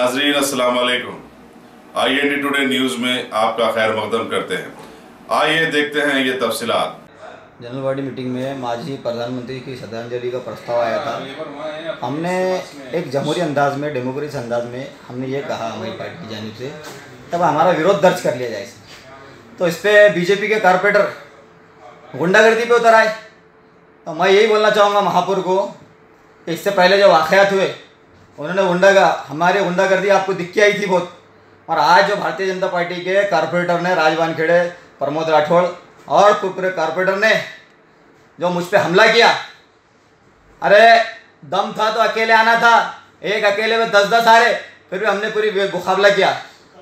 नाजरीन अस्सलाम वालेकुम। IND टुडे न्यूज़ में आपका खैर मकदम करते हैं। आइए देखते हैं ये तफसीलात। जनरल बॉडी मीटिंग में माजी प्रधानमंत्री की श्रद्धांजलि का प्रस्ताव आया था। हमने एक जमहूरी अंदाज में, डेमोक्रेसी अंदाज में हमने ये कहा हमारी पार्टी की जानिब से, तब हमारा विरोध दर्ज कर लिया जाए। तो इस पर BJP के कॉर्पोरेटर गुंडागर्दी पे उतर आए। तो मैं यही बोलना चाहूँगा महापुर को कि इससे पहले जो वाक़यात हुए उन्होंने हमारी गुंडागर्दी आपको दिख के आई थी बहुत, और आज जो भारतीय जनता पार्टी के कॉर्पोरेटर ने राज वानखेड़े, प्रमोद राठौड़ और कॉर्पोरेटर ने जो मुझ पे हमला किया, अरे दम था तो अकेले आना था, एक अकेले में 10-10 आ रहे, फिर भी हमने पूरी मुकाबला किया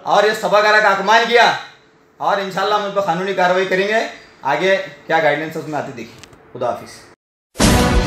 और ये सभागार का अपमान किया और इंशाल्लाह हम उन पर कानूनी कार्रवाई करेंगे। आगे क्या गाइडेंस उसमें आती देखिए। खुदा हाफिज़।